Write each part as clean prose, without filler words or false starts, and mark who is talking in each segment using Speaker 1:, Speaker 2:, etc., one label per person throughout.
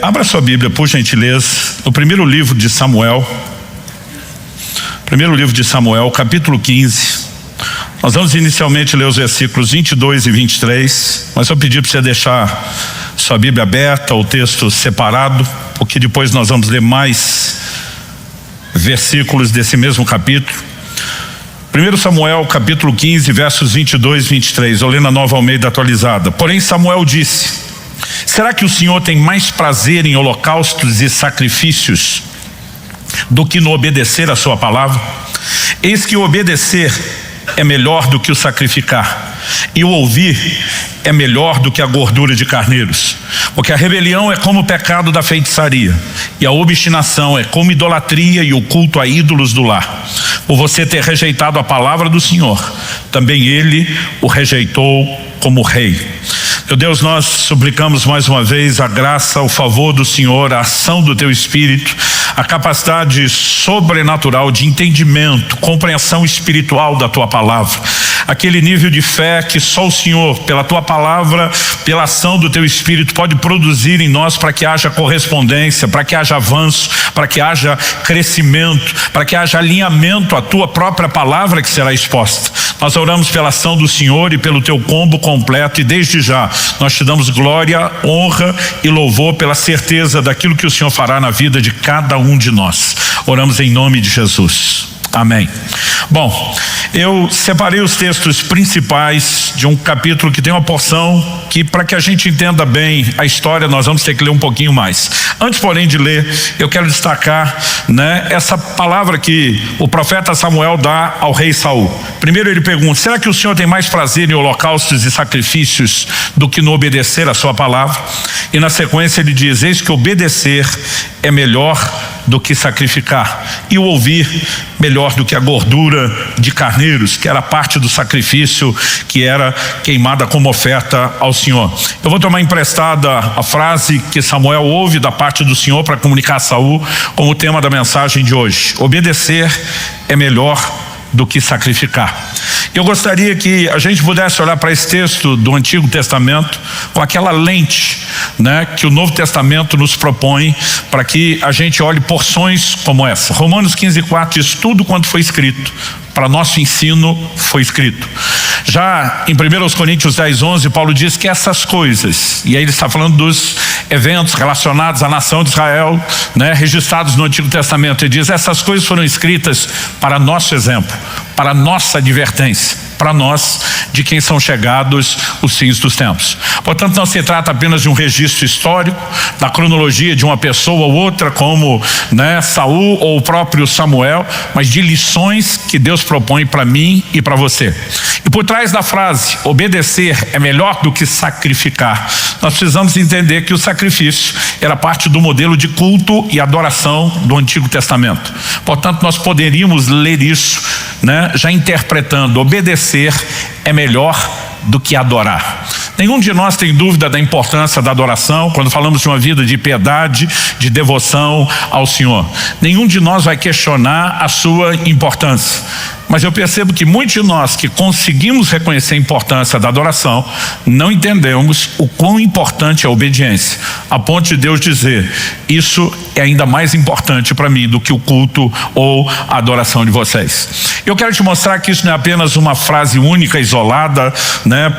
Speaker 1: Abra sua Bíblia, por gentileza, no primeiro livro de Samuel. Primeiro livro de Samuel, capítulo 15. Nós vamos inicialmente ler os versículos 22 e 23, mas eu pedi para você deixar sua Bíblia aberta, o texto separado, porque depois nós vamos ler mais versículos desse mesmo capítulo. 1 Samuel, capítulo 15, versos 22 e 23, eu leio na Nova Almeida atualizada. Porém Samuel disse: será que o Senhor tem mais prazer em holocaustos e sacrifícios do que no obedecer a sua palavra? Eis que o obedecer é melhor do que o sacrificar, e o ouvir é melhor do que a gordura de carneiros. Porque a rebelião é como o pecado da feitiçaria, e a obstinação é como idolatria e o culto a ídolos do lar. Por você ter rejeitado a palavra do Senhor, também ele o rejeitou como rei. Meu Deus, nós suplicamos mais uma vez a graça, o favor do Senhor, a ação do Teu Espírito, a capacidade sobrenatural de entendimento, compreensão espiritual da Tua palavra, aquele nível de fé que só o Senhor, pela Tua palavra, pela ação do Teu Espírito, pode produzir em nós, para que haja correspondência, para que haja avanço, para que haja crescimento, para que haja alinhamento à Tua própria palavra que será exposta. Nós oramos pela ação do Senhor e pelo Teu combo completo, e desde já nós Te damos glória, honra e louvor pela certeza daquilo que o Senhor fará na vida de cada um de nós. Oramos em nome de Jesus. Amém. Bom, eu separei os textos principais de um capítulo que tem uma porção que, para que a gente entenda bem a história, nós vamos ter que ler um pouquinho mais. Antes, porém, de ler, eu quero destacar, essa palavra que o profeta Samuel dá ao rei Saul. Primeiro ele pergunta: será que o Senhor tem mais prazer em holocaustos e sacrifícios do que no obedecer a sua palavra? E na sequência ele diz: eis que obedecer é melhor do que sacrificar, e o ouvir melhor do que a gordura de carneiros, que era parte do sacrifício que era queimada como oferta ao Senhor. Eu vou tomar emprestada a frase que Samuel ouve da parte do Senhor para comunicar a Saul como tema da mensagem de hoje: obedecer é melhor do que sacrificar. Eu gostaria que a gente pudesse olhar para esse texto do Antigo Testamento com aquela lente, que o Novo Testamento nos propõe, para que a gente olhe porções como essa. Romanos 15:4 diz: tudo quanto foi escrito para nosso ensino foi escrito. Já em 1 Coríntios 10:11, Paulo diz que essas coisas, e aí ele está falando dos eventos relacionados à nação de Israel, registrados no Antigo Testamento, ele diz: essas coisas foram escritas para nosso exemplo, para nossa advertência, para nós, de quem são chegados os fins dos tempos. Portanto, não se trata apenas de um registro histórico, da cronologia de uma pessoa ou outra, como Saul ou o próprio Samuel, mas de lições que Deus propõe para mim e para você. E por trás da frase, obedecer é melhor do que sacrificar, nós precisamos entender que o sacrifício era parte do modelo de culto e adoração do Antigo Testamento. Portanto, nós poderíamos ler isso, já interpretando: obedecer é melhor do que adorar. Nenhum de nós tem dúvida da importância da adoração quando falamos de uma vida de piedade, de devoção ao Senhor. Nenhum de nós vai questionar a sua importância. Mas eu percebo que muitos de nós que conseguimos reconhecer a importância da adoração, não entendemos o quão importante é a obediência, a ponto de Deus dizer: isso é ainda mais importante para mim do que o culto ou a adoração de vocês. Eu quero te mostrar que isso não é apenas uma frase única, isolada,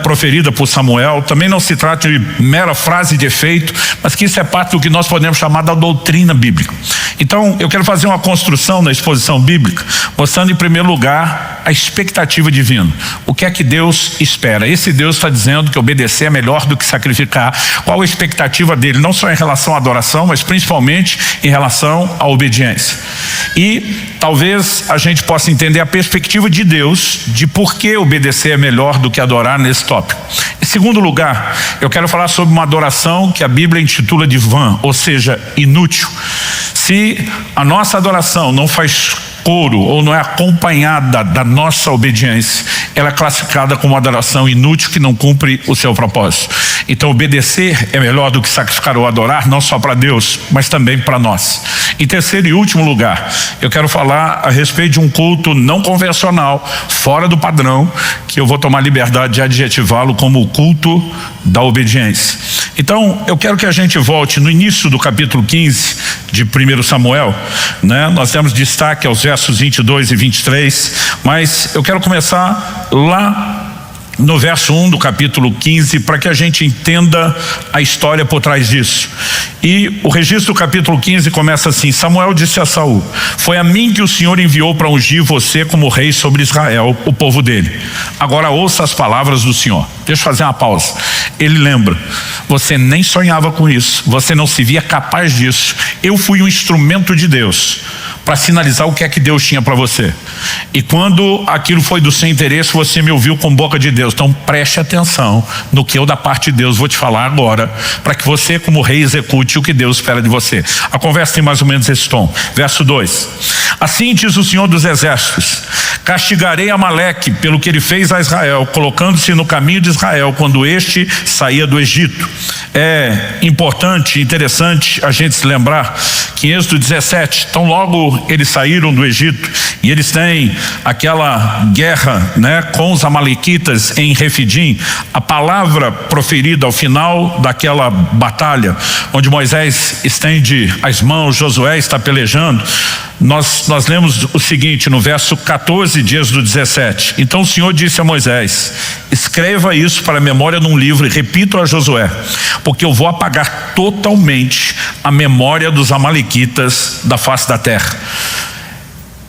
Speaker 1: proferida por Samuel. Também não se trata de mera frase de efeito, mas que isso é parte do que nós podemos chamar da doutrina bíblica. Então, eu quero fazer uma construção na exposição bíblica, mostrando em primeiro lugar a expectativa divina. O que é que Deus espera? Esse Deus está dizendo que obedecer é melhor do que sacrificar. Qual a expectativa dele? Não só em relação à adoração, mas principalmente em relação à obediência. E talvez a gente possa entender a perspectiva de Deus de por que obedecer é melhor do que adorar nesse tópico. Em segundo lugar, eu quero falar sobre uma adoração que a Bíblia intitula de vã, ou seja, inútil. Se a nossa adoração não faz coro ou não é acompanhada da nossa obediência, ela é classificada como adoração inútil que não cumpre o seu propósito. Então obedecer é melhor do que sacrificar ou adorar, não só para Deus, mas também para nós. Em terceiro e último lugar, eu quero falar a respeito de um culto não convencional, fora do padrão, que eu vou tomar liberdade de adjetivá-lo como o culto da obediência. Então, eu quero que a gente volte no início do capítulo 15 de 1 Samuel, né? Nós temos destaque aos versos 22 e 23, mas eu quero começar lá no verso 1 do capítulo 15, para que a gente entenda a história por trás disso. E o registro do capítulo 15 começa assim: Samuel disse a Saul: foi a mim que o Senhor enviou para ungir você como rei sobre Israel, o povo dele. Agora ouça as palavras do Senhor. Deixa eu fazer uma pausa. Ele lembra: você nem sonhava com isso, você não se via capaz disso. Eu fui um instrumento de Deus para sinalizar o que é que Deus tinha para você. E quando aquilo foi do seu interesse, você me ouviu com boca de Deus. Então preste atenção no que eu da parte de Deus vou te falar agora, para que você como rei execute o que Deus espera de você. A conversa tem mais ou menos esse tom. Verso 2: assim diz o Senhor dos Exércitos: castigarei Amaleque pelo que ele fez a Israel, colocando-se no caminho de Israel quando este saía do Egito. É importante, interessante a gente se lembrar que em Êxodo 17, tão logo eles saíram do Egito e eles têm aquela guerra, né, com os amalequitas em Refidim, a palavra proferida ao final daquela batalha, onde Moisés estende as mãos, Josué está pelejando, nós lemos o seguinte no verso 14 de Êxodo 17: então o Senhor disse a Moisés: escreva isso para a memória num livro e repita a Josué, porque eu vou apagar totalmente a memória dos amalequitas da face da terra.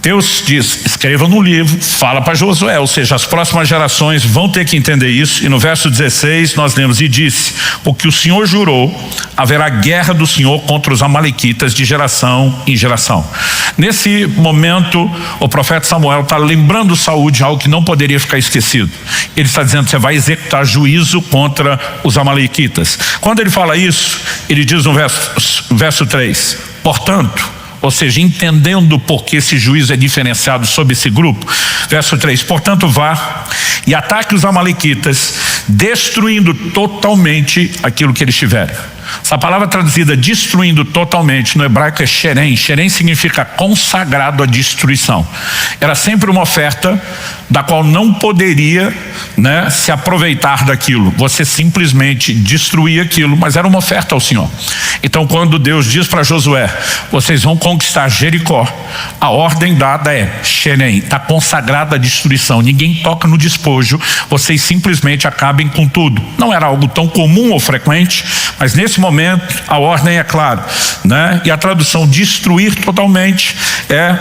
Speaker 1: Deus diz: escreva no livro, fala para Josué, ou seja, as próximas gerações vão ter que entender isso. E no verso 16 nós lemos: e disse, porque o Senhor jurou, haverá guerra do Senhor contra os amalequitas de geração em geração. Nesse momento o profeta Samuel está lembrando Saul de algo que não poderia ficar esquecido. Ele está dizendo: você vai executar juízo contra os amalequitas. Quando ele fala isso, ele diz no verso 3, portanto, ou seja, entendendo por que esse juízo é diferenciado sobre esse grupo. Verso 3, portanto vá e ataque os amalequitas, destruindo totalmente aquilo que eles tiverem. Essa palavra traduzida destruindo totalmente no hebraico é xerém. Xerém significa consagrado à destruição. Era sempre uma oferta da qual não poderia, né, se aproveitar daquilo. Você simplesmente destruía aquilo, mas era uma oferta ao Senhor. Então quando Deus diz para Josué: vocês vão conquistar Jericó, a ordem dada é xerém, está consagrada à destruição. Ninguém toca no despojo, vocês simplesmente acabem com tudo. Não era algo tão comum ou frequente, mas nesse momento a ordem é clara, né? E a tradução destruir totalmente é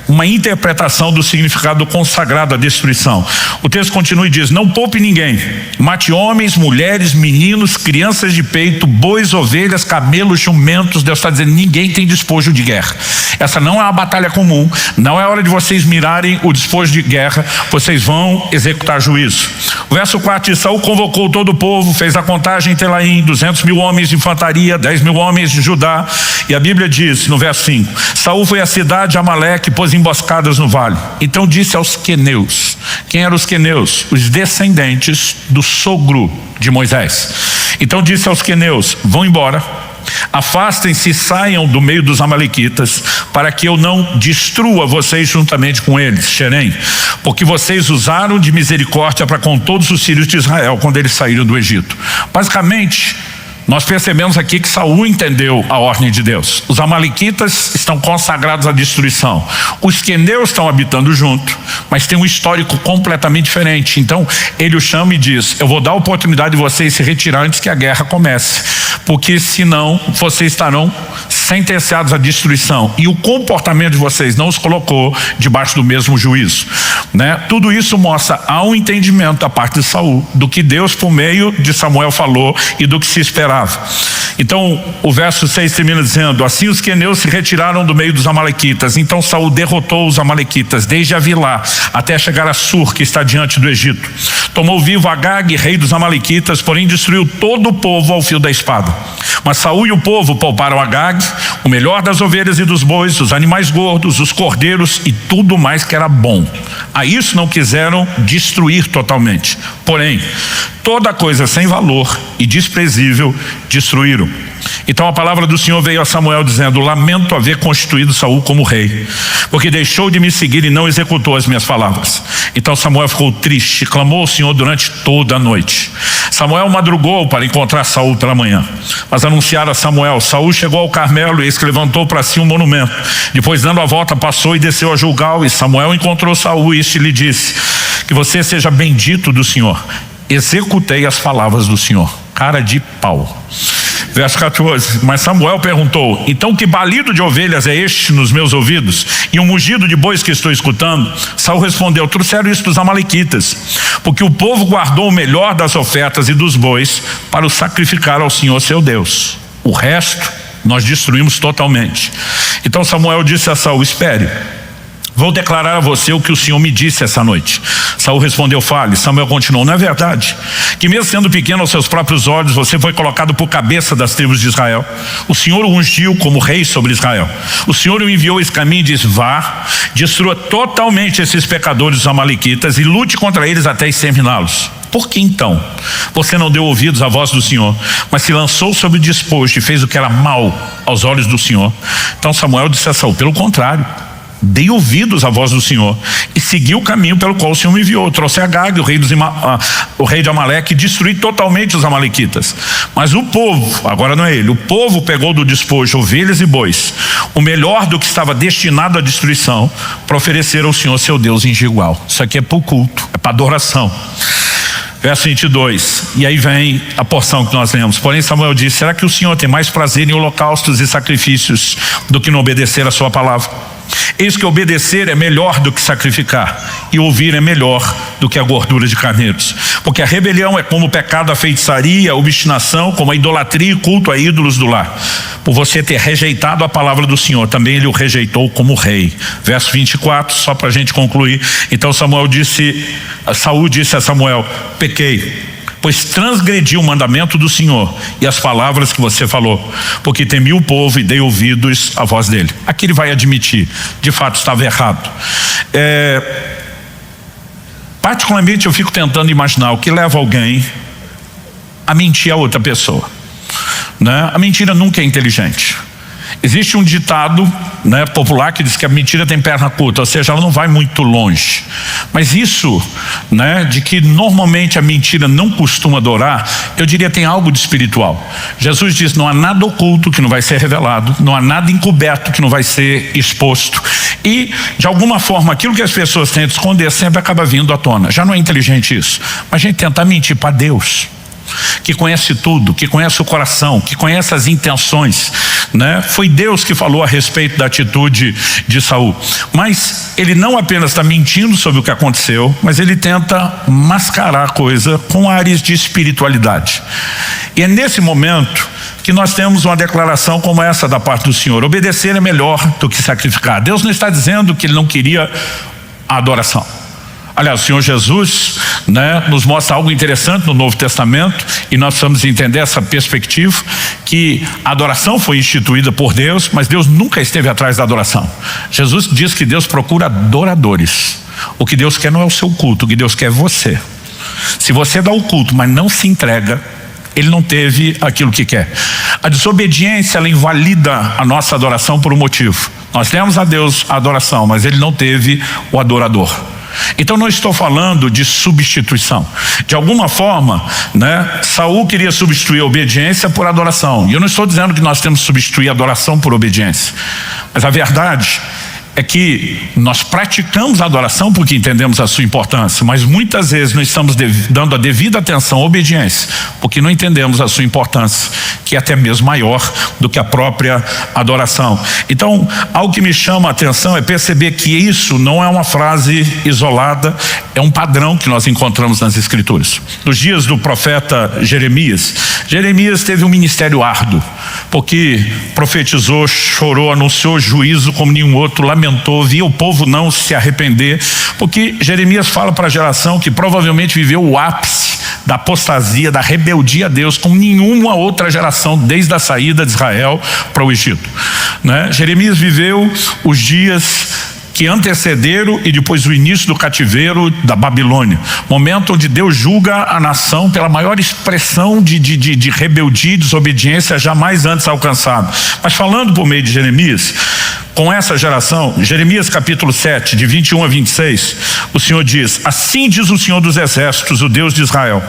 Speaker 1: uma interpretação do significado consagrado à destruição. O texto continua e diz: não poupe ninguém, mate homens, mulheres, meninos, crianças de peito, bois, ovelhas, camelos, jumentos. Deus está dizendo: ninguém tem despojo de guerra. Essa não é uma batalha comum, não é hora de vocês mirarem o despojo de guerra, vocês vão executar juízo. O verso 4 diz: Saul convocou todo o povo, fez a contagem em Telaim, 200.000 homens de infantaria, 10.000 homens de Judá. E a Bíblia diz no verso 5: Saul foi à cidade de Amaleque, pôs emboscadas no vale. Então disse aos queneus. Quem eram os queneus? Os descendentes do sogro de Moisés. Então disse aos queneus: vão embora, afastem-se e saiam do meio dos amalequitas, para que eu não destrua vocês juntamente com eles, xerém, porque vocês usaram de misericórdia para com todos os filhos de Israel quando eles saíram do Egito. Basicamente, nós percebemos aqui que Saul entendeu a ordem de Deus. Os amalequitas estão consagrados à destruição. Os queneus estão habitando junto, mas tem um histórico completamente diferente. Então ele o chama e diz: eu vou dar a oportunidade de vocês se retirar antes que a guerra comece, porque senão vocês estarão sentenciados à destruição, e o comportamento de vocês não os colocou debaixo do mesmo juízo, né? Tudo isso mostra há um entendimento da parte de Saul do que Deus por meio de Samuel falou e do que se esperava. Então o verso 6 termina dizendo: assim os queneus se retiraram do meio dos amalequitas. Então Saul derrotou os amalequitas desde Avilá até chegar a Sur, que está diante do Egito. Tomou vivo Agag, rei dos amalequitas, porém destruiu todo o povo ao fio da espada. Mas Saul e o povo pouparam Agag, o melhor das ovelhas e dos bois, os animais gordos, os cordeiros e tudo mais que era bom. A isso não quiseram destruir totalmente. Porém, toda coisa sem valor e desprezível destruíram. Então a palavra do Senhor veio a Samuel dizendo: lamento haver constituído Saul como rei, porque deixou de me seguir e não executou as minhas palavras. Então Samuel ficou triste, clamou ao Senhor durante toda a noite. Samuel madrugou para encontrar Saul pela manhã, mas anunciaram a Samuel: Saul chegou ao Carmelo, e eis que levantou para si um monumento. Depois, dando a volta, passou e desceu a Gilgal, e Samuel encontrou Saul e este lhe disse: que você seja bendito do Senhor. Executei as palavras do Senhor. Cara de pau. Verso 14, mas Samuel perguntou: então que balido de ovelhas é este nos meus ouvidos, e um mugido de bois que estou escutando? Saul respondeu: trouxeram isso dos amalequitas, porque o povo guardou o melhor das ofertas e dos bois para o sacrificar ao Senhor seu Deus. O resto nós destruímos totalmente. Então Samuel disse a Saul: espere, vou declarar a você o que o Senhor me disse essa noite. Saul respondeu: fale. Samuel continuou: não é verdade que mesmo sendo pequeno aos seus próprios olhos, você foi colocado por cabeça das tribos de Israel? O Senhor o ungiu como rei sobre Israel. O Senhor o enviou esse caminho e disse: vá, destrua totalmente esses pecadores dos amalequitas e lute contra eles até exterminá-los. Por que então você não deu ouvidos à voz do Senhor, mas se lançou sobre o despojo e fez o que era mal aos olhos do Senhor? Então Samuel disse a Saul: pelo contrário, dei ouvidos à voz do Senhor e segui o caminho pelo qual o Senhor me enviou. Trouxe Agag, o rei de Amaleque, e destruí totalmente os amalequitas. Mas o povo, agora não é ele, o povo pegou do despojo ovelhas e bois, o melhor do que estava destinado à destruição, para oferecer ao Senhor seu Deus em Gilgal. Isso aqui é para o culto, é para adoração. Verso 22, e aí vem a porção que nós lemos. Porém Samuel disse: será que o Senhor tem mais prazer em holocaustos e sacrifícios do que não obedecer a sua palavra? Eis que obedecer é melhor do que sacrificar, e ouvir é melhor do que a gordura de carneiros. Porque a rebelião é como o pecado, a feitiçaria, a obstinação, como a idolatria e culto a ídolos do lar. Por você ter rejeitado a palavra do Senhor, também ele o rejeitou como rei. Verso 24, só para a gente concluir. Então Saul disse a Samuel: pequei, pois transgredi o mandamento do Senhor e as palavras que você falou, porque temi o povo e dei ouvidos à voz dele. Aqui ele vai admitir, de fato estava errado. Particularmente eu fico tentando imaginar o que leva alguém a mentir a outra pessoa, né? A mentira nunca é inteligente. Existe um ditado, né, popular que diz que a mentira tem perna curta, ou seja, ela não vai muito longe. Mas isso, né, de que normalmente a mentira não costuma adorar, eu diria tem algo de espiritual. Jesus diz: não há nada oculto que não vai ser revelado, não há nada encoberto que não vai ser exposto. E, de alguma forma, aquilo que as pessoas tentam esconder sempre acaba vindo à tona. Já não é inteligente isso. Mas a gente tentar mentir para Deus, que conhece tudo, que conhece o coração, que conhece as intenções, né? Foi Deus que falou a respeito da atitude de Saul. Mas ele não apenas está mentindo sobre o que aconteceu, mas ele tenta mascarar a coisa com áreas de espiritualidade. E é nesse momento que nós temos uma declaração como essa da parte do Senhor: obedecer é melhor do que sacrificar. Deus não está dizendo que ele não queria a adoração. Aliás, o Senhor Jesus, né, nos mostra algo interessante no Novo Testamento, e nós precisamos entender essa perspectiva, que a adoração foi instituída por Deus, mas Deus nunca esteve atrás da adoração. Jesus diz que Deus procura adoradores. O que Deus quer não é o seu culto, o que Deus quer é você. Se você dá o culto, mas não se entrega, ele não teve aquilo que quer. A desobediência, ela invalida a nossa adoração por um motivo. Nós temos a Deus a adoração, mas ele não teve o adorador. Então não estou falando de substituição. De alguma forma, né, Saul queria substituir a obediência por adoração. E eu não estou dizendo que nós temos que substituir a adoração por obediência. Mas a verdade é que nós praticamos a adoração porque entendemos a sua importância, mas muitas vezes não estamos dando a devida atenção à obediência, porque não entendemos a sua importância, que é até mesmo maior do que a própria adoração. Então, algo que me chama a atenção é perceber que isso não é uma frase isolada, é um padrão que nós encontramos nas Escrituras. Nos dias do profeta Jeremias teve um ministério árduo, porque profetizou, chorou, anunciou juízo como nenhum outro, lamentou, via o povo não se arrepender, porque Jeremias fala para a geração que provavelmente viveu o ápice da apostasia, da rebeldia a Deus, como nenhuma outra geração desde a saída de Israel para o Egito, né? Jeremias viveu os dias que antecederam e depois o início do cativeiro da Babilônia, momento onde Deus julga a nação pela maior expressão de rebeldia e desobediência jamais antes alcançada. Mas falando por meio de Jeremias, com essa geração, Jeremias capítulo 7, de 21 a 26, o Senhor diz: assim diz o Senhor dos Exércitos, o Deus de Israel: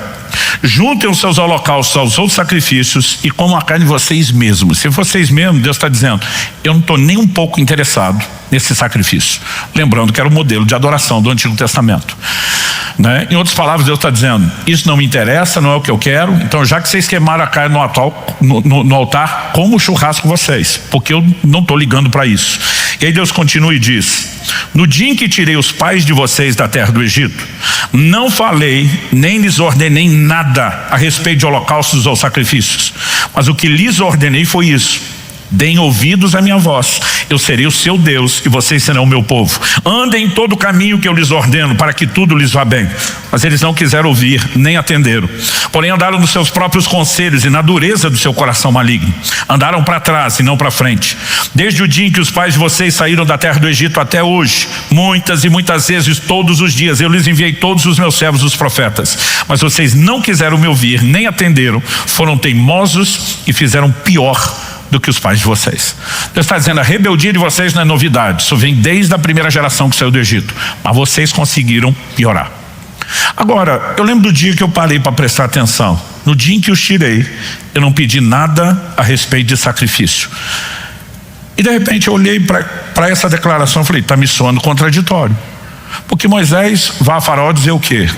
Speaker 1: juntem os seus holocaustos aos outros sacrifícios e comam a carne de vocês mesmos. Se vocês mesmos, Deus está dizendo, eu não estou nem um pouco interessado nesse sacrifício. Lembrando que era o modelo de adoração do Antigo Testamento, né? Em outras palavras, Deus está dizendo, isso não me interessa, não é o que eu quero, então já que vocês queimaram a carne no altar, como o churrasco vocês, porque eu não estou ligando para isso. E aí Deus continua e diz: no dia em que tirei os pais de vocês da terra do Egito, não falei nem lhes ordenei nada a respeito de holocaustos ou sacrifícios, mas o que lhes ordenei foi isso: deem ouvidos à minha voz, eu serei o seu Deus e vocês serão o meu povo. Andem em todo o caminho que eu lhes ordeno, para que tudo lhes vá bem. Mas eles não quiseram ouvir, nem atenderam. Porém andaram nos seus próprios conselhos e na dureza do seu coração maligno. Andaram para trás e não para frente. Desde o dia em que os pais de vocês saíram da terra do Egito até hoje, muitas e muitas vezes, todos os dias, eu lhes enviei todos os meus servos, os profetas. Mas vocês não quiseram me ouvir, nem atenderam. Foram teimosos e fizeram pior do que os pais de vocês. Deus está dizendo, a rebeldia de vocês não é novidade, isso vem desde a primeira geração que saiu do Egito, mas vocês conseguiram piorar. Agora, eu lembro do dia que eu parei para prestar atenção. No dia em que os tirei, eu não pedi nada a respeito de sacrifício. E de repente eu olhei para essa declaração e falei, está me soando contraditório. Porque Moisés vai a Faraó dizer o quê?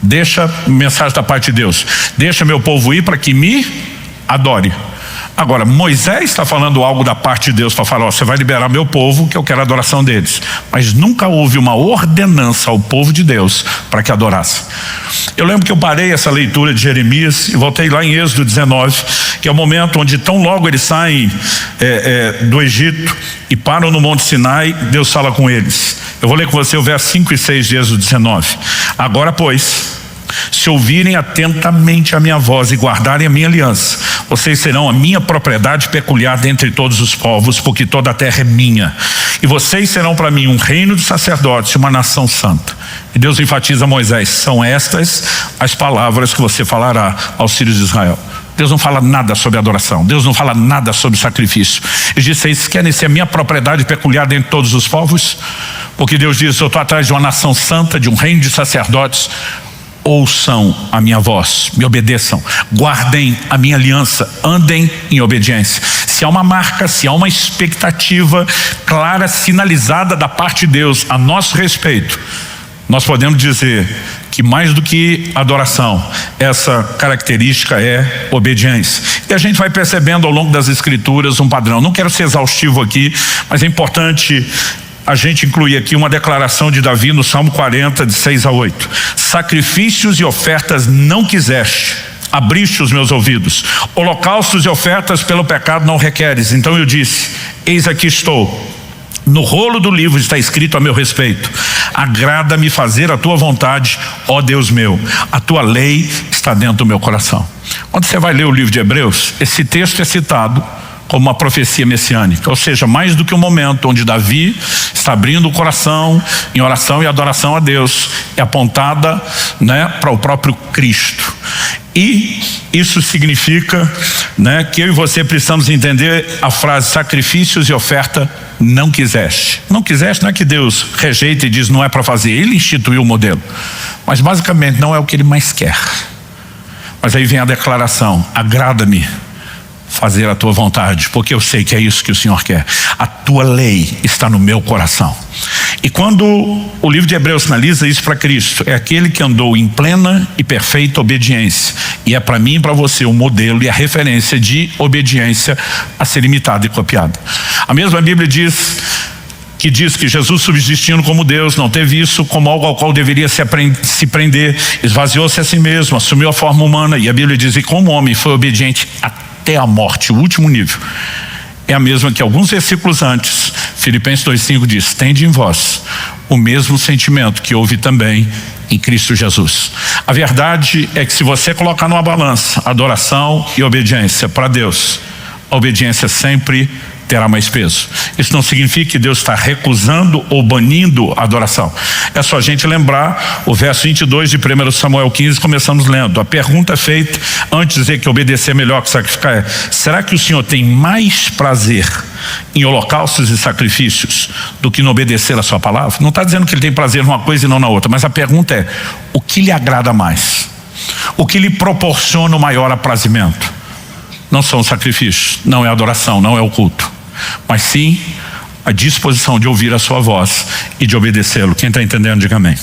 Speaker 1: Deixa, mensagem da parte de Deus, deixa meu povo ir para que me adore. Agora, Moisés está falando algo da parte de Deus para falar, você vai liberar meu povo que eu quero a adoração deles. Mas nunca houve uma ordenança ao povo de Deus para que adorasse. Eu lembro que eu parei essa leitura de Jeremias e voltei lá em Êxodo 19, que é o momento onde tão logo eles saem do Egito e param no Monte Sinai, Deus fala com eles. Eu vou ler com você o verso 5 e 6 de Êxodo 19. Agora, pois, se ouvirem atentamente a minha voz e guardarem a minha aliança, vocês serão a minha propriedade peculiar dentre todos os povos, porque toda a terra é minha. E vocês serão para mim um reino de sacerdotes e uma nação santa. E Deus enfatiza a Moisés, são estas as palavras que você falará aos filhos de Israel. Deus não fala nada sobre adoração, Deus não fala nada sobre sacrifício. Ele diz, vocês querem ser a minha propriedade peculiar dentre todos os povos? Porque Deus diz, eu estou atrás de uma nação santa, de um reino de sacerdotes. Ouçam a minha voz, me obedeçam, guardem a minha aliança, andem em obediência. Se há uma marca, se há uma expectativa clara, sinalizada da parte de Deus a nosso respeito, nós podemos dizer que mais do que adoração, essa característica é obediência. E a gente vai percebendo ao longo das escrituras um padrão. Não quero ser exaustivo aqui, mas é importante a gente inclui aqui uma declaração de Davi no Salmo 40, de 6 a 8. Sacrifícios e ofertas não quiseste, abriste os meus ouvidos. Holocaustos e ofertas pelo pecado não requeres. Então eu disse, eis aqui estou. No rolo do livro está escrito a meu respeito. Agrada-me fazer a tua vontade, ó Deus meu. A tua lei está dentro do meu coração. Quando você vai ler o livro de Hebreus, esse texto é citado como uma profecia messiânica, ou seja, mais do que um momento onde Davi está abrindo o coração em oração e adoração a Deus, é apontada, para o próprio Cristo. E isso significa, que eu e você precisamos entender a frase sacrifícios e oferta não quiseste. Não quiseste não é que Deus rejeita e diz não é para fazer, Ele instituiu o modelo, mas basicamente não é o que Ele mais quer. Mas aí vem a declaração, agrada-me fazer a tua vontade, porque eu sei que é isso que o Senhor quer. A tua lei está no meu coração. E quando o livro de Hebreus sinaliza isso para Cristo, é aquele que andou em plena e perfeita obediência. E é para mim e para você o modelo e a referência de obediência a ser imitada e copiada. A mesma Bíblia diz que Jesus, subsistindo como Deus, não teve isso como algo ao qual deveria se prender, esvaziou-se a si mesmo, assumiu a forma humana, e a Bíblia diz que como homem foi obediente até a morte, o último nível. É a mesma que alguns versículos antes, Filipenses 2,5 diz, tende em vós o mesmo sentimento que houve também em Cristo Jesus. A verdade é que se você colocar numa balança adoração e obediência para Deus, a obediência sempre terá mais peso. Isso não significa que Deus está recusando ou banindo a adoração. É só a gente lembrar o verso 22 de 1 Samuel 15, começamos lendo. A pergunta feita antes de dizer que obedecer é melhor que sacrificar é: será que o Senhor tem mais prazer em holocaustos e sacrifícios do que em obedecer a sua palavra? Não está dizendo que ele tem prazer numa coisa e não na outra, mas a pergunta é: o que lhe agrada mais? O que lhe proporciona o maior aprazimento? Não são os sacrifícios, não é a adoração, não é o culto, mas sim a disposição de ouvir a sua voz e de obedecê-lo. Quem está entendendo, diga amém.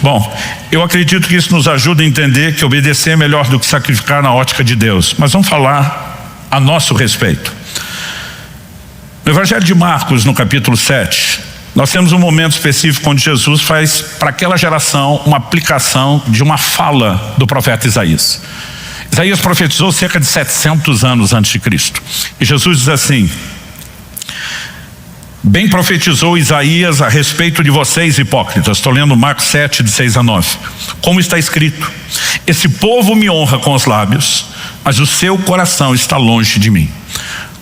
Speaker 1: Bom, eu acredito que isso nos ajuda a entender que obedecer é melhor do que sacrificar na ótica de Deus. Mas vamos falar a nosso respeito. No Evangelho de Marcos, no capítulo 7, nós temos um momento específico onde Jesus faz para aquela geração uma aplicação de uma fala do profeta Isaías. Isaías profetizou cerca de 700 anos antes de Cristo. E Jesus diz assim: bem profetizou Isaías a respeito de vocês, hipócritas. Estou lendo Marcos 7, de 6 a 9. Como está escrito: esse povo me honra com os lábios, mas o seu coração está longe de mim.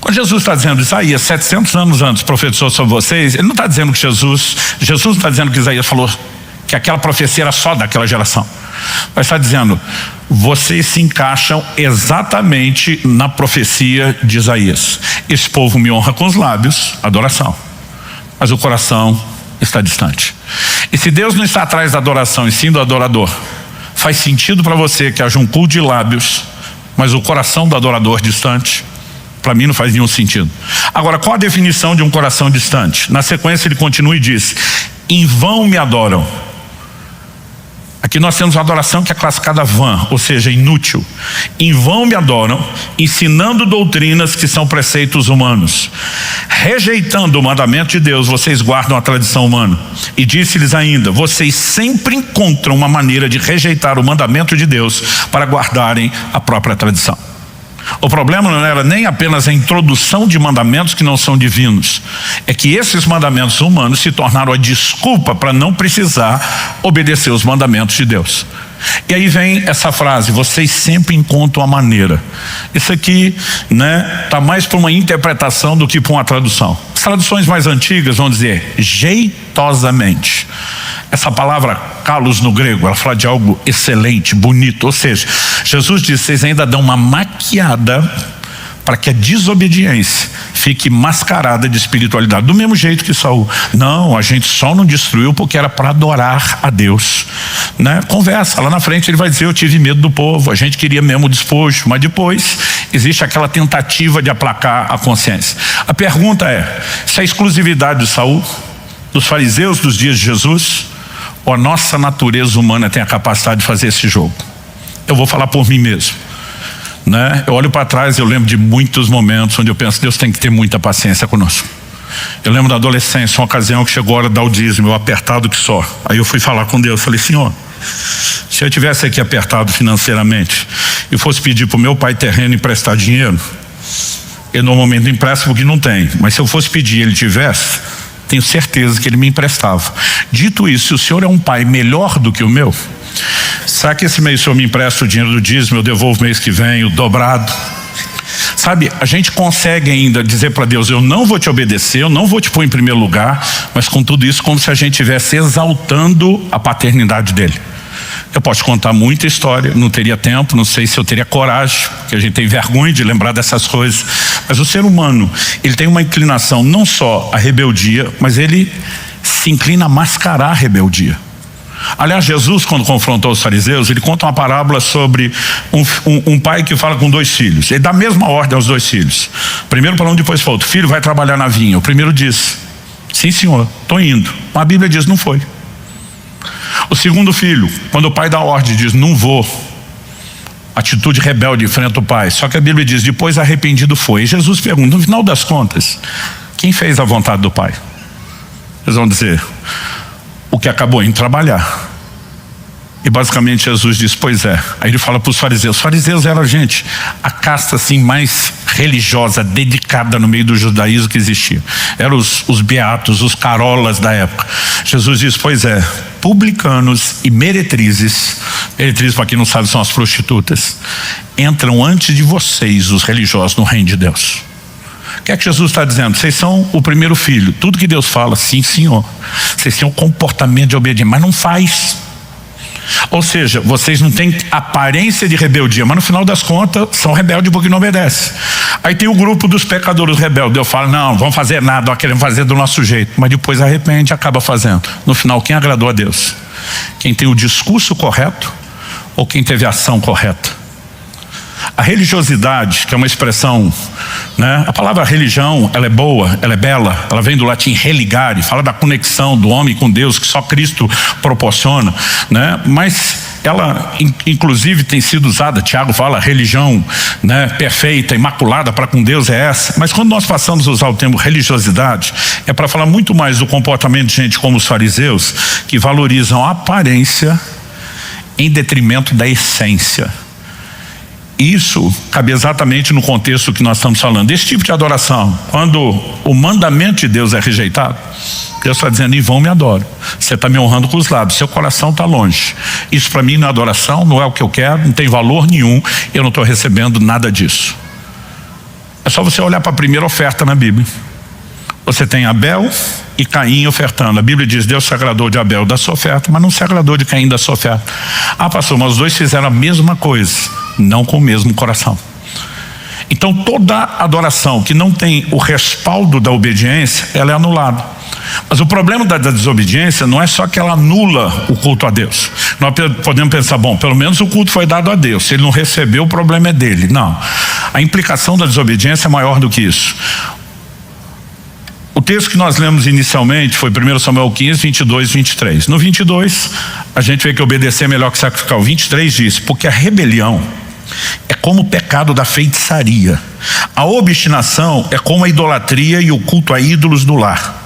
Speaker 1: Quando Jesus está dizendo Isaías 700 anos antes profetizou sobre vocês, ele não está dizendo que Jesus não está dizendo que Isaías falou que aquela profecia era só daquela geração, mas está dizendo: vocês se encaixam exatamente na profecia de Isaías. Esse povo me honra com os lábios, adoração, mas o coração está distante. E se Deus não está atrás da adoração e sim do adorador, faz sentido para você que haja um culto de lábios, mas o coração do adorador distante? Para mim não faz nenhum sentido. Agora, qual a definição de um coração distante? Na sequência ele continua e diz: em vão me adoram. Aqui nós temos uma adoração que é classificada vã, ou seja, inútil. Em vão me adoram, ensinando doutrinas que são preceitos humanos. Rejeitando o mandamento de Deus, vocês guardam a tradição humana. E disse-lhes ainda: vocês sempre encontram uma maneira de rejeitar o mandamento de Deus para guardarem a própria tradição. O problema não era nem apenas a introdução de mandamentos que não são divinos, é que esses mandamentos humanos se tornaram a desculpa para não precisar obedecer os mandamentos de Deus. E aí vem essa frase: vocês sempre encontram a maneira. Isso aqui está mais para uma interpretação do que para uma tradução. As traduções mais antigas vão dizer jeitosamente. Essa palavra kalos no grego, ela fala de algo excelente, bonito. Ou seja, Jesus disse: vocês ainda dão uma maquiada para que a desobediência fique mascarada de espiritualidade. Do mesmo jeito que Saul: não, a gente só não destruiu porque era para adorar a Deus. Conversa, lá na frente ele vai dizer: eu tive medo do povo, a gente queria mesmo o despojo. Mas depois existe aquela tentativa de aplacar a consciência. A pergunta é: se a exclusividade de Saul, dos fariseus dos dias de Jesus, ou a nossa natureza humana tem a capacidade de fazer esse jogo? Eu vou falar por mim mesmo. Eu olho para trás e eu lembro de muitos momentos onde eu penso: Deus tem que ter muita paciência conosco. Eu lembro da adolescência, uma ocasião que chegou a hora de dar o dízimo, eu apertado que só. Aí eu fui falar com Deus, falei: Senhor, se eu tivesse aqui apertado financeiramente e fosse pedir para o meu pai terreno emprestar dinheiro, ele normalmente não empresta porque não tem, mas se eu fosse pedir e ele tivesse, tenho certeza que ele me emprestava. Dito isso, se o senhor é um pai melhor do que o meu, será que esse mês o senhor me empresta o dinheiro do dízimo, eu devolvo mês que vem o dobrado? Sabe, a gente consegue ainda dizer para Deus: eu não vou te obedecer, eu não vou te pôr em primeiro lugar, mas com tudo isso como se a gente estivesse exaltando a paternidade dele. Eu posso contar muita história, não teria tempo, não sei se eu teria coragem, porque a gente tem vergonha de lembrar dessas coisas. Mas o ser humano, ele tem uma inclinação não só à rebeldia, mas ele se inclina a mascarar a rebeldia. Aliás, Jesus, quando confrontou os fariseus, ele conta uma parábola sobre um pai que fala com dois filhos. Ele dá a mesma ordem aos dois filhos. Primeiro para um, depois para outro: filho, vai trabalhar na vinha. O primeiro diz: sim senhor, estou indo. Mas a Bíblia diz: não foi. O segundo filho, quando o pai dá a ordem, diz: não vou. Atitude rebelde enfrenta o pai. Só que a Bíblia diz: depois arrependido foi. E Jesus pergunta: no final das contas, quem fez a vontade do pai? Eles vão dizer: o que acabou em trabalhar. E basicamente Jesus diz: pois é. Aí ele fala para os fariseus. Os fariseus eram, gente, a casta assim mais religiosa dedicada no meio do judaísmo que existia. Eram os beatos, os carolas da época. Jesus diz, pois é, publicanos e meretrizes, para quem não sabe são as prostitutas, entram antes de vocês, os religiosos, no reino de Deus. O que é que Jesus está dizendo? Vocês são o primeiro filho. Tudo que Deus fala, sim, Senhor. Vocês têm um comportamento de obediência, mas não faz. Ou seja, vocês não têm aparência de rebeldia, mas no final das contas são rebeldes porque não obedecem. Aí tem o grupo dos pecadores rebeldes. Deus fala, não vamos fazer nada, nós queremos fazer do nosso jeito. Mas depois arrepende e acaba fazendo. No final, quem agradou a Deus? Quem tem o discurso correto ou quem teve a ação correta? A religiosidade, que é uma expressão, né? A palavra religião, ela é boa, ela é bela, ela vem do latim religare, fala da conexão do homem com Deus, que só Cristo proporciona, né? Mas ela, inclusive, tem sido usada, Tiago fala, religião, né, perfeita, imaculada para com Deus é essa. Mas quando nós passamos a usar o termo religiosidade, é para falar muito mais do comportamento de gente como os fariseus, que valorizam a aparência em detrimento da essência. Isso cabe exatamente no contexto que nós estamos falando. Esse tipo de adoração, quando o mandamento de Deus é rejeitado, Deus está dizendo, em vão me adoro. Você está me honrando com os lábios, seu coração está longe. Isso para mim não é adoração, não é o que eu quero, não tem valor nenhum, eu não estou recebendo nada disso. É só você olhar para a primeira oferta na Bíblia. Você tem Abel e Caim ofertando. A Bíblia diz, Deus se agradou de Abel da sua oferta, mas não se agradou de Caim da sua oferta. Ah, pastor, mas os dois fizeram a mesma coisa, não com o mesmo coração. Então toda adoração que não tem o respaldo da obediência, ela é anulada. Mas o problema da desobediência não é só que ela anula o culto a Deus. Nós podemos pensar, bom, pelo menos o culto foi dado a Deus, se ele não recebeu, o problema é dele. Não, a implicação da desobediência é maior do que isso. O texto que nós lemos inicialmente foi 1 Samuel 15, 22 e 23. No 22, a gente vê que obedecer é melhor que sacrificar. O 23 diz, porque a rebelião é como o pecado da feitiçaria. A obstinação é como a idolatria e o culto a ídolos do lar.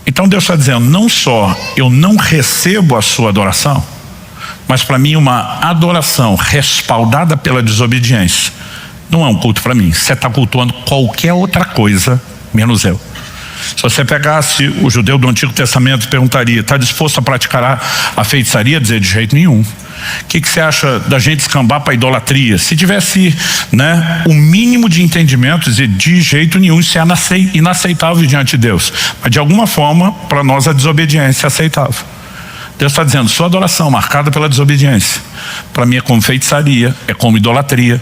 Speaker 1: Então Deus está dizendo, não só eu não recebo a sua adoração, mas para mim uma adoração respaldada pela desobediência não é um culto para mim. Você está cultuando qualquer outra coisa menos eu. Se você pegasse o judeu do Antigo Testamento e perguntaria, está disposto a praticar a feitiçaria? Dizer, de jeito nenhum. O que você acha da gente escambar para a idolatria? Se tivesse, né, o mínimo de entendimento, dizer, de jeito nenhum, isso é inaceitável diante de Deus. Mas de alguma forma, para nós a desobediência é aceitável. Deus está dizendo, sua adoração marcada pela desobediência, para mim é como feitiçaria, é como idolatria.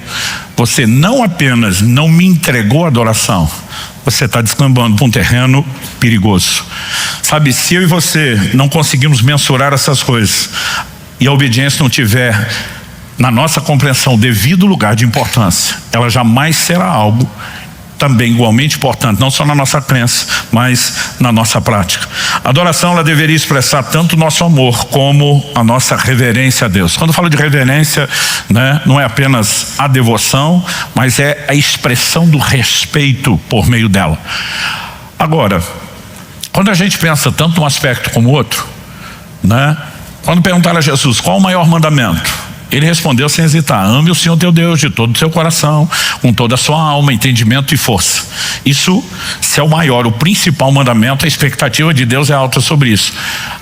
Speaker 1: Você não apenas não me entregou a adoração, você está descambando para um terreno perigoso. Sabe, se eu e você não conseguimos mensurar essas coisas e a obediência não tiver na nossa compreensão o devido lugar de importância, ela jamais será algo também igualmente importante, não só na nossa crença, mas na nossa prática. A adoração, ela deveria expressar tanto o nosso amor como a nossa reverência a Deus. Quando eu falo de reverência, né, não é apenas a devoção, mas é a expressão do respeito por meio dela. Agora, quando a gente pensa tanto um aspecto como o outro, né, quando perguntaram a Jesus qual o maior mandamento, ele respondeu sem hesitar, ame o Senhor teu Deus de todo o seu coração, com toda a sua alma, entendimento e força. Isso, se é o maior, o principal mandamento, a expectativa de Deus é alta sobre isso.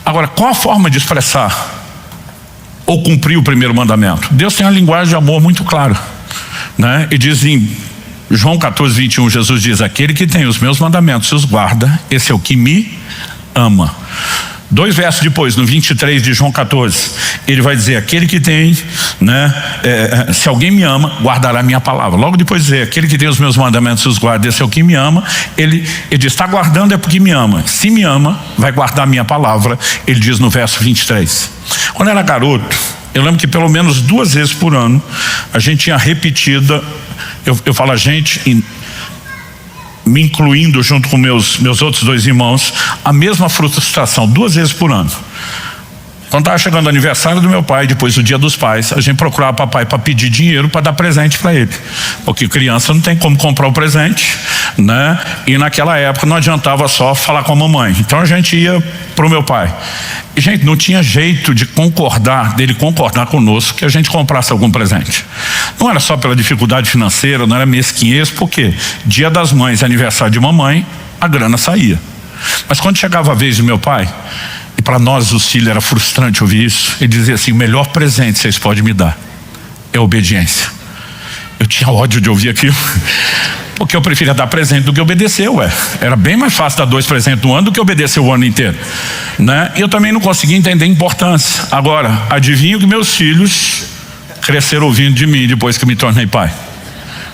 Speaker 1: Agora, qual a forma de expressar ou cumprir o primeiro mandamento? Deus tem uma linguagem de amor muito clara, né? E diz em João 14, 21, Jesus diz, aquele que tem os meus mandamentos e os guarda, esse é o que me ama. 2 versos depois, no 23 de João 14, ele vai dizer, aquele que tem, né, se alguém me ama, guardará a minha palavra. Logo depois dizer, aquele que tem os meus mandamentos e os guarda, esse é o que me ama. Ele diz, está guardando é porque me ama. Se me ama, vai guardar a minha palavra. Ele diz no verso 23. Quando eu era garoto, eu lembro que pelo menos 2 vezes por ano, a gente tinha repetida, eu falo a gente, me incluindo junto com meus outros 2 irmãos, a mesma frustração 2 vezes por ano. Quando estava chegando o aniversário do meu pai, depois do Dia dos Pais, a gente procurava papai para pedir dinheiro para dar presente para ele, porque criança não tem como comprar o presente, né? E naquela época não adiantava só falar com a mamãe, então a gente ia pro meu pai. E, gente, não tinha jeito dele concordar conosco que a gente comprasse algum presente. Não era só pela dificuldade financeira, não era mesquinhez, porque Dia das Mães, aniversário de mamãe, a grana saía. Mas quando chegava a vez do meu pai, e para nós os filhos era frustrante ouvir isso, ele dizia assim: o melhor presente que vocês podem me dar é obediência. Eu tinha ódio de ouvir aquilo, porque eu preferia dar presente do que obedecer, Era bem mais fácil dar 2 presentes no ano do que obedecer o ano inteiro, né? E eu também não conseguia entender a importância. Agora, adivinho que meus filhos cresceram ouvindo de mim depois que me tornei pai.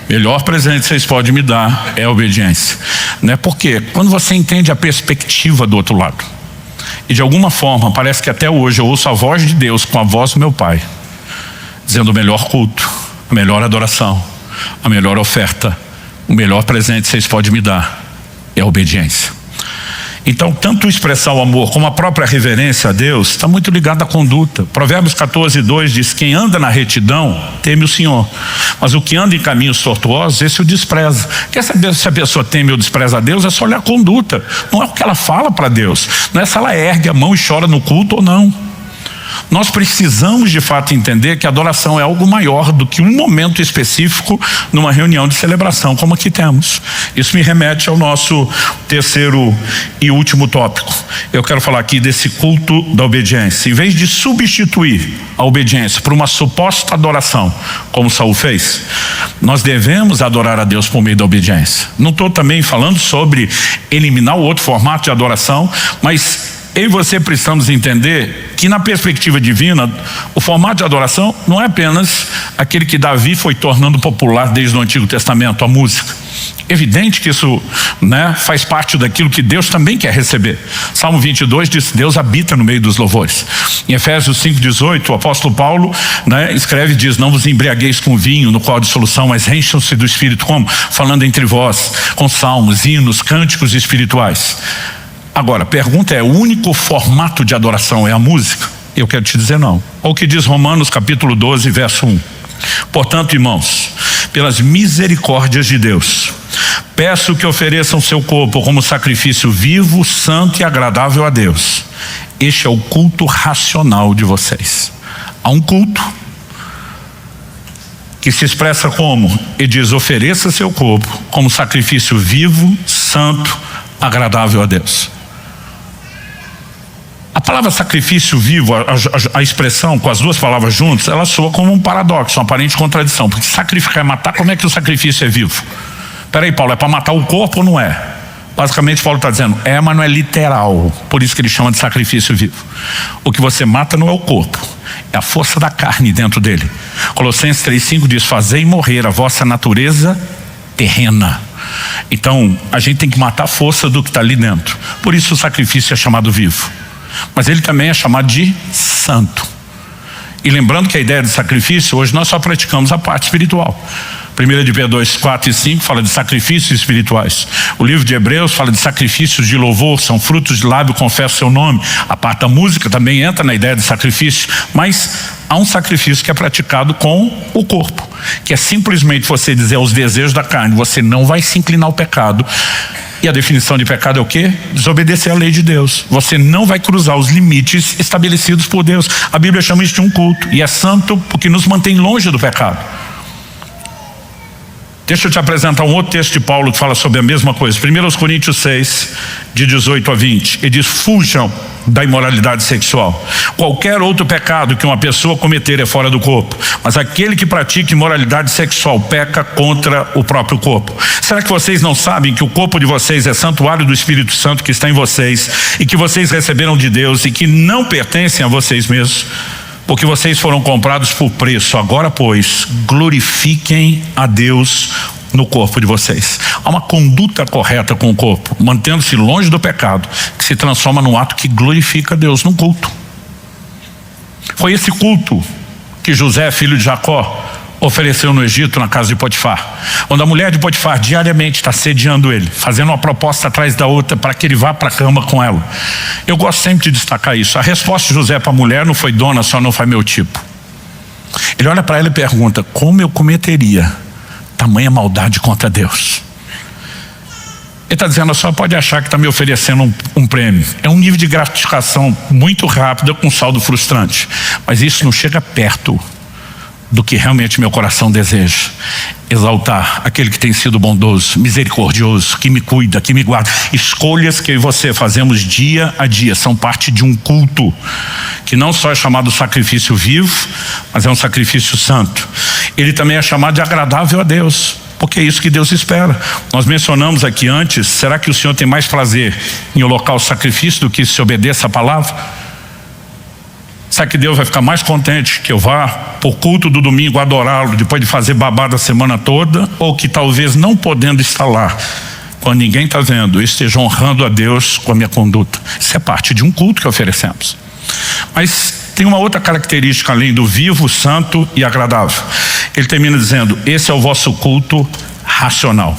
Speaker 1: Melhor presente que vocês podem me dar é a obediência, né? Porque quando você entende a perspectiva do outro lado, e de alguma forma parece que até hoje eu ouço a voz de Deus com a voz do meu pai, dizendo: o melhor culto, a melhor adoração, a melhor oferta, o melhor presente que vocês podem me dar é a obediência. Então, tanto expressar o amor como a própria reverência a Deus está muito ligado à conduta. Provérbios 14:2 diz: quem anda na retidão teme o Senhor, mas o que anda em caminhos tortuosos, esse o despreza. Quer saber se a pessoa teme ou despreza a Deus? É só olhar a conduta, não é o que ela fala para Deus, não é se ela ergue a mão e chora no culto ou não. Nós precisamos de fato entender que a adoração é algo maior do que um momento específico numa reunião de celebração como aqui temos. Isso me remete ao nosso terceiro e último tópico. Eu quero falar aqui desse culto da obediência. Em vez de substituir a obediência por uma suposta adoração, como Saul fez, nós devemos adorar a Deus por meio da obediência. Não estou também falando sobre eliminar o outro formato de adoração, mas eu e você precisamos entender que na perspectiva divina, o formato de adoração não é apenas aquele que Davi foi tornando popular desde o Antigo Testamento, a música. Evidente que isso, né, faz parte daquilo que Deus também quer receber. Salmo 22 diz: Deus habita no meio dos louvores. Em Efésios 5:18, o apóstolo Paulo, né, escreve e diz: não vos embriagueis com vinho, no qual há dissolução, mas encham-se do Espírito. Como? Falando entre vós, com salmos, hinos, cânticos espirituais. Agora, a pergunta é: o único formato de adoração é a música? Eu quero te dizer não. Olha o que diz Romanos capítulo 12, verso 1. Portanto, irmãos, pelas misericórdias de Deus, peço que ofereçam seu corpo como sacrifício vivo, santo e agradável a Deus. Este é o culto racional de vocês. Há um culto que se expressa como? Ele diz: ofereça seu corpo como sacrifício vivo, santo, agradável a Deus. A palavra sacrifício vivo, a expressão com as duas palavras juntas, ela soa como um paradoxo, uma aparente contradição, porque sacrificar é matar. Como é que o sacrifício é vivo? Peraí, Paulo, é para matar o corpo ou não é? Basicamente Paulo está dizendo: é, mas não é literal, por isso que ele chama de sacrifício vivo. O que você mata não é o corpo, é a força da carne dentro dele. Colossenses 3:5 diz: fazei morrer a vossa natureza terrena. Então a gente tem que matar a força do que está ali dentro, por isso o sacrifício é chamado vivo. Mas ele também é chamado de santo. E lembrando que a ideia de sacrifício, hoje nós só praticamos a parte espiritual. 1 de Pedro 2:4-5 fala de sacrifícios espirituais. O livro de Hebreus fala de sacrifícios de louvor, são frutos de lábio, confessa o seu nome. A parte da música também entra na ideia de sacrifício, mas há um sacrifício que é praticado com o corpo, que é simplesmente você dizer aos desejos da carne: você não vai se inclinar ao pecado. E a definição de pecado é o quê? Desobedecer a lei de Deus. Você não vai cruzar os limites estabelecidos por Deus. A Bíblia chama isso de um culto, e é santo porque nos mantém longe do pecado. Deixa eu te apresentar um outro texto de Paulo que fala sobre a mesma coisa. 1 Coríntios 6, de 18-20. Ele diz: fujam da imoralidade sexual. Qualquer outro pecado que uma pessoa cometer é fora do corpo, mas aquele que pratica imoralidade sexual peca contra o próprio corpo. Será que vocês não sabem que o corpo de vocês é santuário do Espírito Santo que está em vocês, e que vocês receberam de Deus, e que não pertencem a vocês mesmos? Porque vocês foram comprados por preço. Agora, pois, glorifiquem a Deus no corpo de vocês. Há uma conduta correta com o corpo, mantendo-se longe do pecado, que se transforma num ato que glorifica a Deus, num culto. Foi esse culto que José, filho de Jacó, ofereceu no Egito, na casa de Potifar, onde a mulher de Potifar diariamente está sediando ele, fazendo uma proposta atrás da outra para que ele vá para a cama com ela. Eu gosto sempre de destacar isso. A resposta de José para a mulher não foi: dona, só não faz meu tipo. Ele olha para ela e pergunta: como eu cometeria tamanha maldade contra Deus? Ele está dizendo: a senhora pode achar que está me oferecendo um prêmio. É um nível de gratificação muito rápida com saldo frustrante, mas isso não chega perto do que realmente meu coração deseja: exaltar aquele que tem sido bondoso, misericordioso, que me cuida, que me guarda. Escolhas que eu e você fazemos dia a dia são parte de um culto que não só é chamado sacrifício vivo, mas é um sacrifício santo. Ele também é chamado de agradável a Deus, porque é isso que Deus espera. Nós mencionamos aqui antes: será que o Senhor tem mais prazer em holocausto sacrifício do que se obedeça a palavra? Será que Deus vai ficar mais contente que eu vá por culto do domingo adorá-lo depois de fazer babado a semana toda? Ou que talvez, não podendo estar lá, quando ninguém está vendo, eu esteja honrando a Deus com a minha conduta? Isso é parte de um culto que oferecemos. Mas tem uma outra característica além do vivo, santo e agradável. Ele termina dizendo: esse é o vosso culto racional.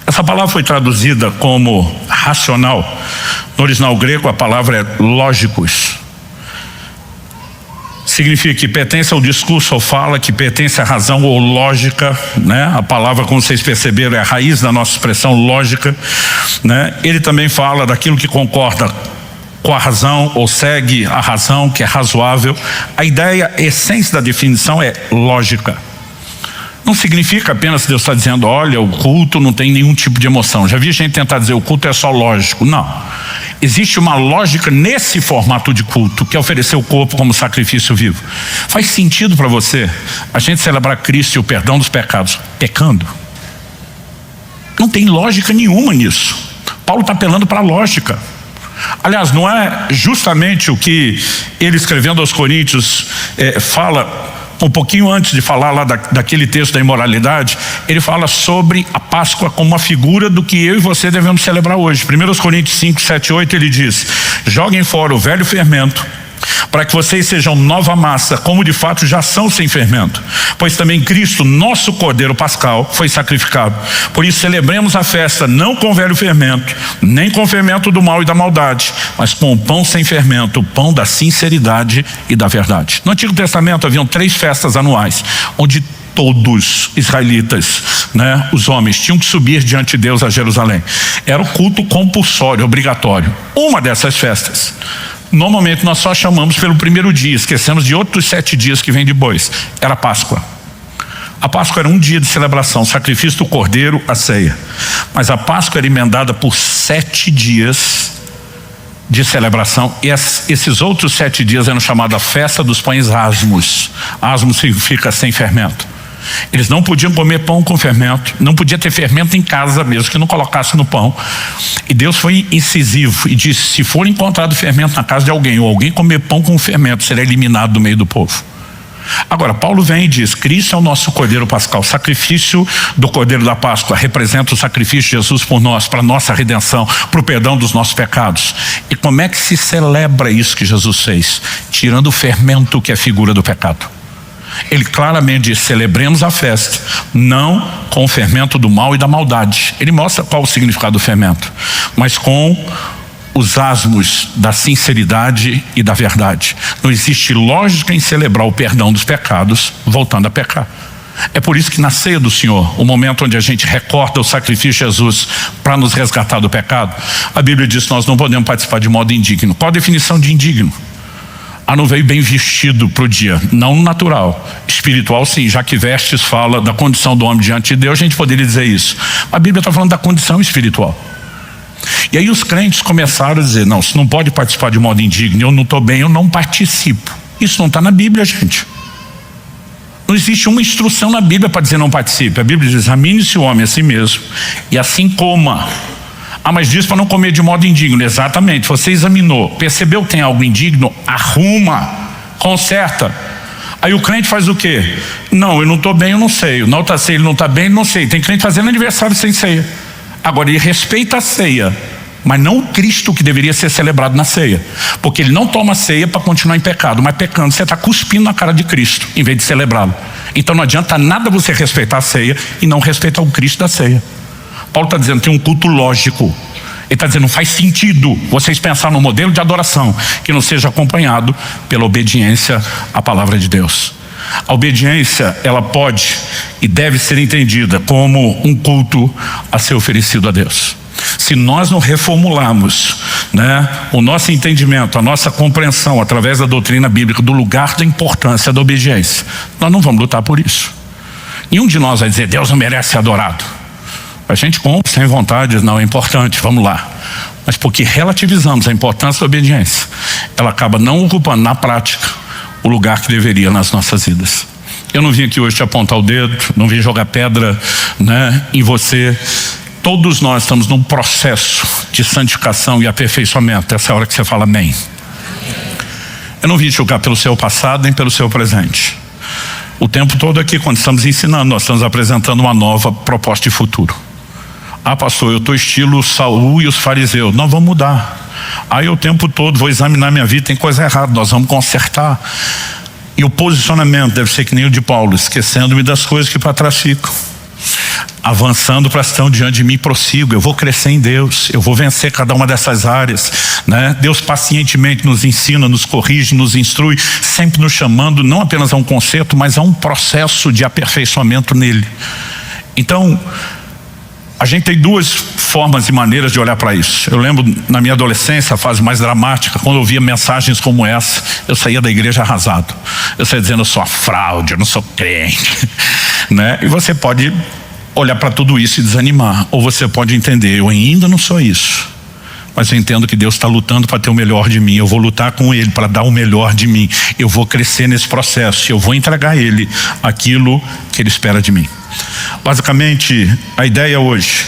Speaker 1: Essa palavra foi traduzida como racional. No original grego a palavra é lógicos. Significa que pertence ao discurso ou fala, que pertence à razão ou lógica, né? A palavra, como vocês perceberam, é a raiz da nossa expressão lógica, né? Ele também fala daquilo que concorda com a razão ou segue a razão, que é razoável. A ideia, a essência da definição é lógica. Não significa apenas que Deus está dizendo: olha, o culto não tem nenhum tipo de emoção. Já vi gente tentar dizer o culto é só lógico. Não. Existe uma lógica nesse formato de culto, que é oferecer o corpo como sacrifício vivo. Faz sentido para você a gente celebrar Cristo e o perdão dos pecados pecando? Não tem lógica nenhuma nisso. Paulo está apelando para a lógica. Aliás, não é justamente o que ele, escrevendo aos Coríntios, fala um pouquinho antes de falar lá daquele texto da imoralidade? Ele fala sobre a Páscoa como uma figura do que eu e você devemos celebrar hoje. 1 Coríntios 5, 7, 8, ele diz: joguem fora o velho fermento, para que vocês sejam nova massa, como de fato já são sem fermento. Pois também Cristo, nosso Cordeiro Pascal, foi sacrificado. Por isso celebremos a festa não com velho fermento, nem com fermento do mal e da maldade, mas com o pão sem fermento, o pão da sinceridade e da verdade. No Antigo Testamento haviam 3 festas anuais, onde todos israelitas, né, os homens, tinham que subir diante de Deus a Jerusalém. Era o culto compulsório, obrigatório. Uma dessas festas, normalmente nós só chamamos pelo primeiro dia, esquecemos de outros 7 dias que vem depois. Era a Páscoa. A Páscoa era um dia de celebração, sacrifício do cordeiro, a ceia. Mas a Páscoa era emendada por 7 dias de celebração, e esses outros 7 dias eram chamados a festa dos pães asmos. Asmos significa sem fermento. Eles não podiam comer pão com fermento, não podia ter fermento em casa mesmo, que não colocasse no pão. E Deus foi incisivo e disse: se for encontrado fermento na casa de alguém, ou alguém comer pão com fermento, será eliminado do meio do povo. Agora Paulo vem e diz: Cristo é o nosso Cordeiro Pascal. O sacrifício do Cordeiro da Páscoa representa o sacrifício de Jesus por nós, para nossa redenção, para o perdão dos nossos pecados. E como é que se celebra isso que Jesus fez? Tirando o fermento, que é a figura do pecado. Ele claramente diz: celebremos a festa não com o fermento do mal e da maldade. Ele mostra qual o significado do fermento, mas com os asmos da sinceridade e da verdade. Não existe lógica em celebrar o perdão dos pecados voltando a pecar. É por isso que na ceia do Senhor, o momento onde a gente recorda o sacrifício de Jesus para nos resgatar do pecado, a Bíblia diz que nós não podemos participar de modo indigno. Qual a definição de indigno? Não veio bem vestido para o dia, não natural. Espiritual sim, já que Vestes fala da condição do homem diante de Deus, a gente poderia dizer isso. A Bíblia está falando da condição espiritual. E aí os crentes começaram a dizer: não, se não pode participar de modo indigno, eu não estou bem, eu não participo. Isso não está na Bíblia, gente. Não existe uma instrução na Bíblia para dizer não participe. A Bíblia diz: examine-se o homem a si mesmo e assim coma. Mas diz para não comer de modo indigno. Exatamente, você examinou, percebeu que tem algo indigno, arruma, conserta. Aí o crente faz o quê? Não, eu não estou bem, eu não sei. Na outra ceia ele não está bem, eu não sei. Tem crente fazendo aniversário sem ceia. Agora ele respeita a ceia, mas não o Cristo que deveria ser celebrado na ceia, porque ele não toma ceia para continuar em pecado, mas pecando você está cuspindo na cara de Cristo em vez de celebrá-lo. Então não adianta nada você respeitar a ceia e não respeitar o Cristo da ceia. Paulo está dizendo que tem um culto lógico. Ele está dizendo, não faz sentido vocês pensar num modelo de adoração que não seja acompanhado pela obediência à palavra de Deus. A obediência, ela pode e deve ser entendida como um culto a ser oferecido a Deus. Se nós não reformularmos, o nosso entendimento, a nossa compreensão através da doutrina bíblica do lugar da importância da obediência, nós não vamos lutar por isso. Nenhum de nós vai dizer, Deus não merece ser adorado. A gente compra sem vontade, não é importante, vamos lá. Mas porque relativizamos a importância da obediência, ela acaba não ocupando na prática o lugar que deveria nas nossas vidas. Eu não vim aqui hoje te apontar o dedo, não vim jogar pedra em você. Todos nós estamos num processo de santificação e aperfeiçoamento. Essa é a hora que você fala amém. Eu não vim te julgar pelo seu passado nem pelo seu presente. O tempo todo aqui, quando estamos ensinando, nós estamos apresentando uma nova proposta de futuro. Ah, pastor, eu estou estilo Saul e os fariseus. Nós vamos mudar. Aí o tempo todo vou examinar minha vida, tem coisa errada, nós vamos consertar. E o posicionamento deve ser que nem o de Paulo, esquecendo-me das coisas que para trás ficam, avançando para estão diante de mim, prossigo. Eu vou crescer em Deus, eu vou vencer cada uma dessas áreas, Deus pacientemente nos ensina, nos corrige, nos instrui, sempre nos chamando não apenas a um conserto, mas a um processo de aperfeiçoamento nele. Então a gente tem duas formas e maneiras de olhar para isso. Eu lembro na minha adolescência, a fase mais dramática, quando eu via mensagens como essa, eu saía da igreja arrasado. Eu saía dizendo, eu sou a fraude, eu não sou crente. E você pode olhar para tudo isso e desanimar. Ou você pode entender, eu ainda não sou isso, mas eu entendo que Deus está lutando para ter o melhor de mim. Eu vou lutar com Ele para dar o melhor de mim. Eu vou crescer nesse processo. Eu vou entregar a Ele aquilo que Ele espera de mim. Basicamente, a ideia hoje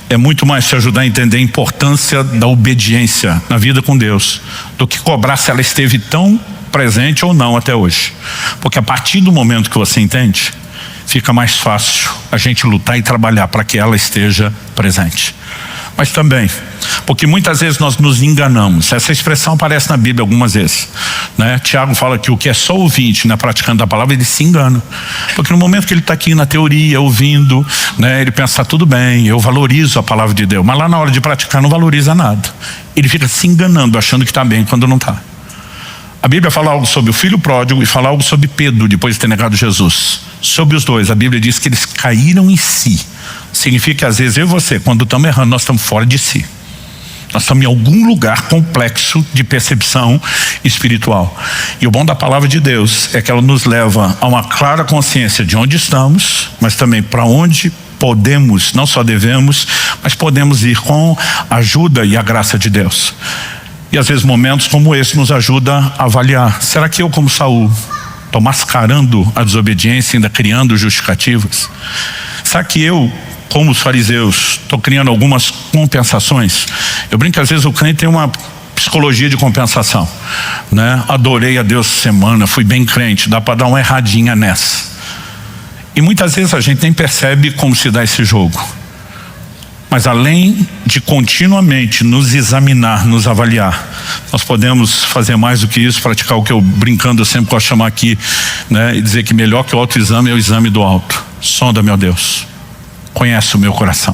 Speaker 1: é muito mais te ajudar a entender a importância da obediência na vida com Deus do que cobrar se ela esteve tão presente ou não até hoje. Porque a partir do momento que você entende, fica mais fácil a gente lutar e trabalhar para que ela esteja presente. Mas também, porque muitas vezes nós nos enganamos. Essa expressão aparece na Bíblia algumas vezes, Tiago fala que o que é só ouvinte, praticando a palavra, ele se engana. Porque no momento que ele está aqui na teoria, ouvindo, ele pensa, tá tudo bem, eu valorizo a palavra de Deus. Mas lá na hora de praticar não valoriza nada. Ele fica se enganando, achando que está bem quando não está. A Bíblia fala algo sobre o filho pródigo e fala algo sobre Pedro, depois de ter negado Jesus. Sobre os dois, a Bíblia diz que eles caíram em si. Significa que às vezes eu e você, quando estamos errando, nós estamos fora de si. Nós estamos em algum lugar complexo de percepção espiritual. E o bom da palavra de Deus é que ela nos leva a uma clara consciência de onde estamos, mas também para onde podemos, não só devemos, mas podemos ir com a ajuda e a graça de Deus. E às vezes momentos como esse nos ajudam a avaliar. Será que eu, como Saul, estou mascarando a desobediência, ainda criando justificativas? Será que eu, como os fariseus, estou criando algumas compensações? Eu brinco que às vezes o crente tem uma psicologia de compensação, Adorei a Deus essa semana, fui bem crente, dá para dar uma erradinha nessa. E muitas vezes a gente nem percebe como se dá esse jogo. Mas além de continuamente nos examinar, nos avaliar, nós podemos fazer mais do que isso, praticar o que eu brincando eu sempre gosto de chamar aqui, e dizer que melhor que o autoexame é o exame do alto. Sonda, meu Deus, conhece o meu coração.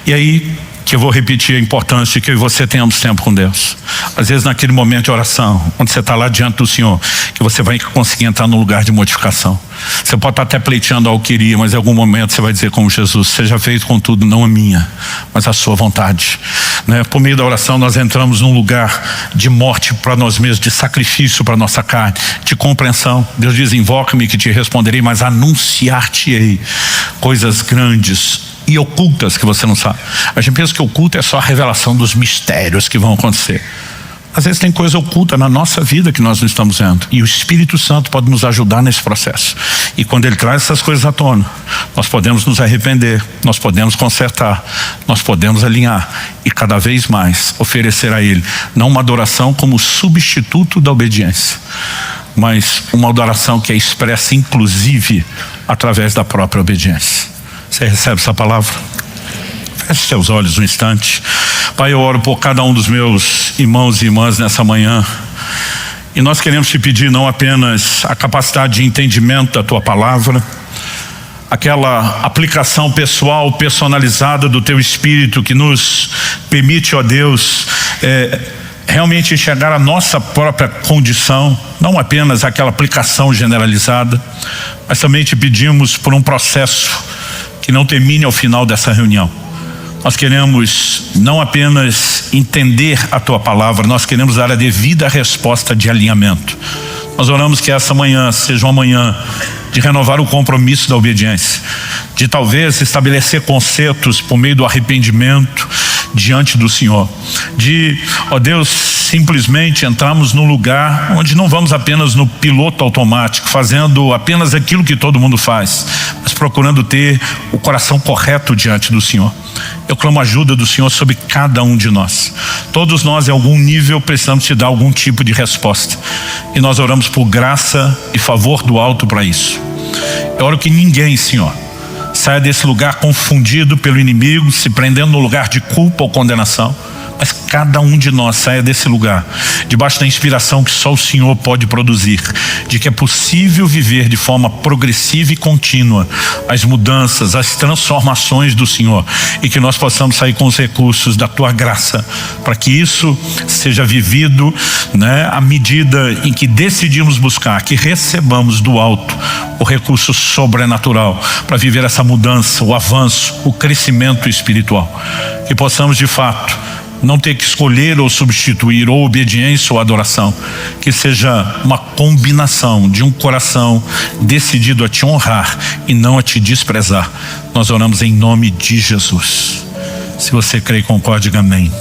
Speaker 1: E aí que eu vou repetir a importância de que eu e você tenhamos tempo com Deus. Às vezes naquele momento de oração, quando você está lá diante do Senhor, que você vai conseguir entrar num lugar de modificação. Você pode estar até pleiteando algo que queria, mas em algum momento você vai dizer como Jesus, seja feito contudo não a minha, mas a sua vontade. Por meio da oração nós entramos num lugar de morte para nós mesmos, de sacrifício para nossa carne, de compreensão. Deus diz, invoca-me que te responderei, mas anunciar-te-ei coisas grandes e ocultas que você não sabe. A gente pensa que oculto é só a revelação dos mistérios que vão acontecer. Às vezes tem coisa oculta na nossa vida que nós não estamos vendo. E o Espírito Santo pode nos ajudar nesse processo. E quando Ele traz essas coisas à tona, nós podemos nos arrepender, nós podemos consertar, nós podemos alinhar e cada vez mais oferecer a Ele, não uma adoração como substituto da obediência, mas uma adoração que é expressa inclusive através da própria obediência. Você recebe essa palavra? Feche seus olhos um instante. Pai, eu oro por cada um dos meus irmãos e irmãs nessa manhã. E nós queremos te pedir não apenas a capacidade de entendimento da tua palavra, aquela aplicação pessoal, personalizada do teu Espírito que nos permite, ó Deus, realmente enxergar a nossa própria condição, não apenas aquela aplicação generalizada, mas também te pedimos por um processo que não termine ao final dessa reunião. Nós queremos não apenas entender a tua palavra, nós queremos dar a devida resposta de alinhamento. Nós oramos que essa manhã seja uma manhã de renovar o compromisso da obediência, de talvez estabelecer conceitos por meio do arrependimento diante do Senhor, de, ó Deus, simplesmente entrarmos num lugar onde não vamos apenas no piloto automático, fazendo apenas aquilo que todo mundo faz, mas procurando ter o coração correto diante do Senhor. Eu clamo a ajuda do Senhor sobre cada um de nós. Todos nós, em algum nível, precisamos te dar algum tipo de resposta. E nós oramos por graça e favor do alto para isso. Eu oro que ninguém, Senhor, saia desse lugar confundido pelo inimigo, se prendendo no lugar de culpa ou condenação. Mas cada um de nós saia desse lugar debaixo da inspiração que só o Senhor pode produzir, de que é possível viver de forma progressiva e contínua as mudanças, as transformações do Senhor, e que nós possamos sair com os recursos da tua graça, para que isso seja vivido, à medida em que decidimos buscar, que recebamos do alto o recurso sobrenatural para viver essa mudança, o avanço, o crescimento espiritual, que possamos de fato não ter que escolher ou substituir ou obediência ou adoração, que seja uma combinação de um coração decidido a te honrar e não a te desprezar. Nós oramos em nome de Jesus. Se você crê e concorda, diga amém.